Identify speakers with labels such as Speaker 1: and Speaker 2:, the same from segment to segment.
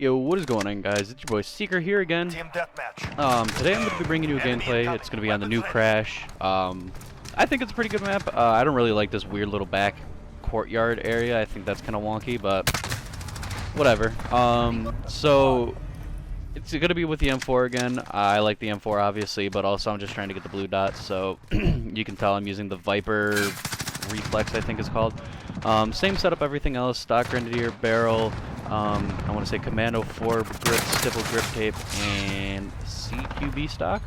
Speaker 1: Yo, what is going on, guys? It's your boy Seeker here again.
Speaker 2: Team deathmatch.
Speaker 1: Today I'm going to be bringing you a gameplay. It's going to be on the new Crash. I think it's a pretty good map. I don't really like this weird little back courtyard area. I think that's kind of wonky, but whatever. So it's going to be with the M4 again. I like the M4 obviously, but also I'm just trying to get the blue dots. So you can tell I'm using the Viper Reflex, I think it's called. Same setup, everything else. Stock Grenadier barrel. I want to say Commando 4 grip, stipple grip tape, and CQB stock.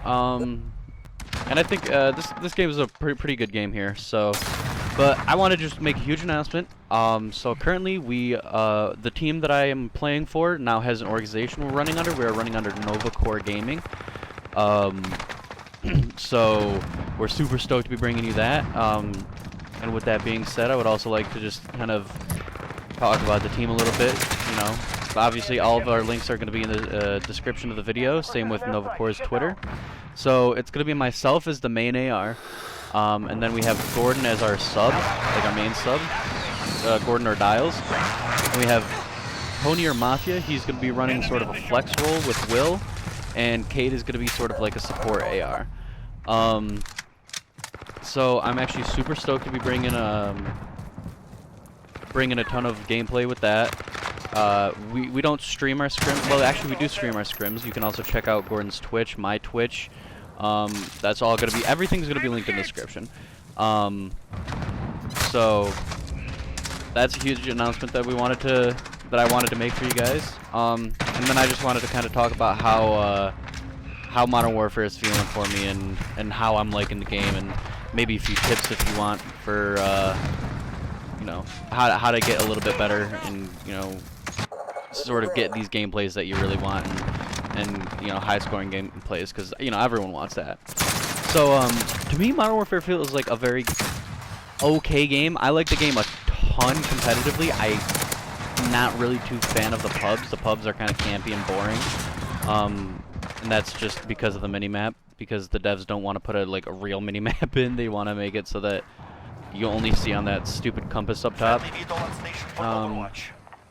Speaker 1: And I think this game is a pretty good game here. So, but I want to just make a huge announcement. So currently the team that I am playing for now has an organization we're running under. We are running under Nova Core Gaming. So we're super stoked to be bringing you that. And with that being said, I would also like to just kind of talk about the team a little bit. You know, obviously all of our links are going to be in the description of the video. Same with Nova Core's Twitter. So it's going to be myself as the main AR, and then we have Gordon as our sub, like our main sub, Gordon or Dials. And we have Pony or Mafia. He's going to be running sort of a flex role with Will, and Kate is going to be sort of like a support AR. So I'm actually super stoked to be bringing a ton of gameplay with that. We don't stream our scrims. Well, actually, we do stream our scrims. You can also check out Gordon's Twitch, my Twitch. That's all going to be. Everything's going to be linked in the description. So that's a huge announcement that I wanted to make for you guys. And then I just wanted to kind of talk about how Modern Warfare is feeling for me and how I'm liking the game, and maybe a few tips if you want for you know, how to get a little bit better and, you know, sort of get these gameplays that you really want, and you know, high scoring gameplays, because you know, everyone wants that. So to me, Modern Warfare feels like a very okay game. I like the game a ton competitively. I'm not really too fan of the pubs. The pubs are kind of campy and boring, and that's just because of the mini-map, because the devs don't want to put a real mini-map in. They want to make it so that you only see on that stupid compass up top.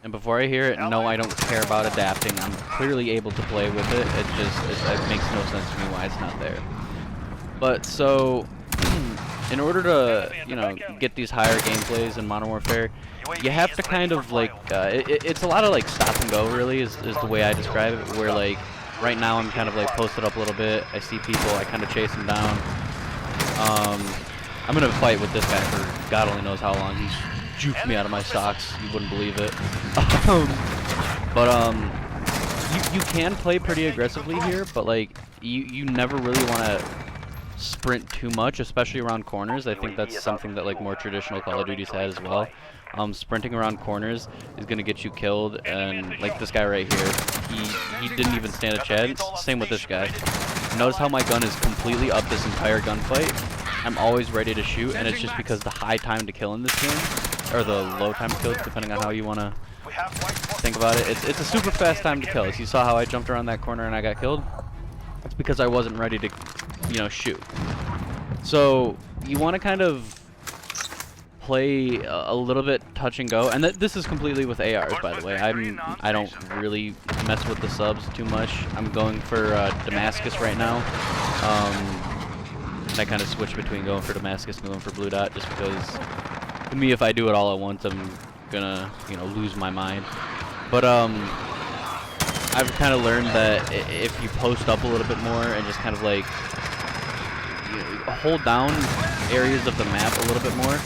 Speaker 1: And before I hear it, no, I don't care about adapting. I'm clearly able to play with it. It makes no sense to me why it's not there. But so, in order to, you know, get these higher gameplays in Modern Warfare, you have to kind of it's a lot of stop and go, really, is the way I describe it. Where right now I'm kind of posted up a little bit. I see people, I kind of chase them down. I'm gonna fight with this guy for God only knows how long. He's juked me out of my socks. You wouldn't believe it. You can play pretty aggressively here, but you never really want to sprint too much, especially around corners. I think that's something that more traditional Call of Duty's had as well. Sprinting around corners is gonna get you killed, and this guy right here, he didn't even stand a chance. Same with this guy. Notice how my gun is completely up this entire gunfight. I'm always ready to shoot, and it's just because the high time to kill in this game, or the low time to kill, depending on how you want to think about it. It's a super fast time to kill. As you saw how I jumped around that corner and I got killed, it's because I wasn't ready to, you know, shoot. So you want to kind of play a little bit touch and go, and this is completely with ARs, by the way. I don't really mess with the subs too much. I'm going for Damascus right now. And I kind of switch between going for Damascus and going for Blue Dot, just because to me, if I do it all at once, I'm gonna, you know, lose my mind. But I've kind of learned that if you post up a little bit more and just kind of you know, hold down areas of the map a little bit more,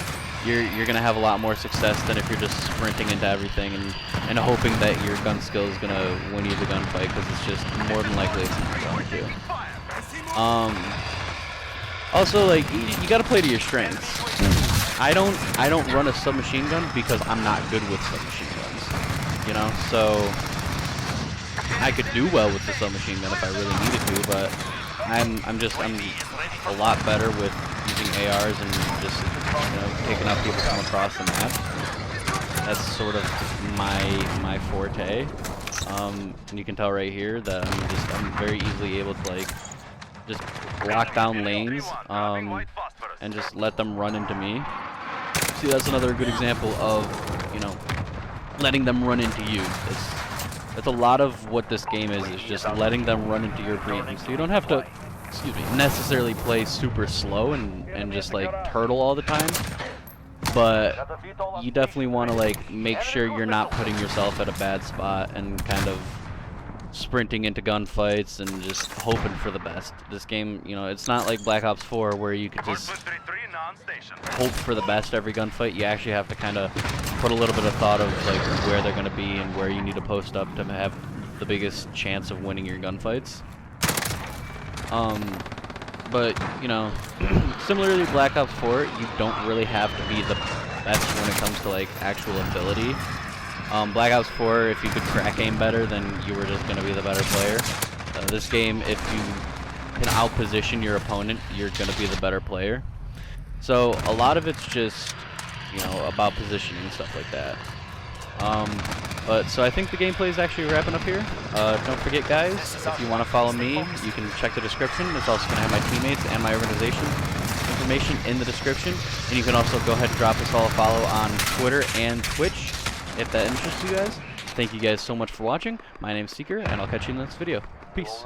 Speaker 1: you're gonna have a lot more success than if you're just sprinting into everything and hoping that your gun skill is gonna win you the gunfight, because it's just more than likely it's not going to. Also, you gotta play to your strengths. I don't run a submachine gun because I'm not good with submachine guns. You know, so I could do well with the submachine gun if I really needed to, but I'm a lot better with using ARs and just, you know, taking out people from across the map. That's sort of my forte. And you can tell right here that I'm very easily able to just lock down lanes, and just let them run into me. See, that's another good example of, you know, letting them run into you. That's a lot of what this game is just letting them run into your breathing. So you don't have to, excuse me, necessarily play super slow and just like turtle all the time. But you definitely want to like make sure you're not putting yourself at a bad spot and kind of sprinting into gunfights and just hoping for the best. This game, you know, it's not like Black Ops 4 where you could just hope for the best every gunfight. You actually have to kind of put a little bit of thought of like where they're going to be and where you need to post up to have the biggest chance of winning your gunfights. But, you know, similarly to Black Ops 4, you don't really have to be the best when it comes to like actual ability. Black Ops 4, if you could crack aim better, then you were just going to be the better player. This game, if you can outposition your opponent, you're going to be the better player. So a lot of it's just, you know, about positioning and stuff like that. So I think the gameplay is actually wrapping up here. Don't forget, guys, if you want to follow me, you can check the description. It's also going to have my teammates and my organization information in the description. And you can also go ahead and drop us all a follow on Twitter and Twitch if that interests you guys. Thank you guys so much for watching. My name's Seeker, and I'll catch you in the next video. Peace.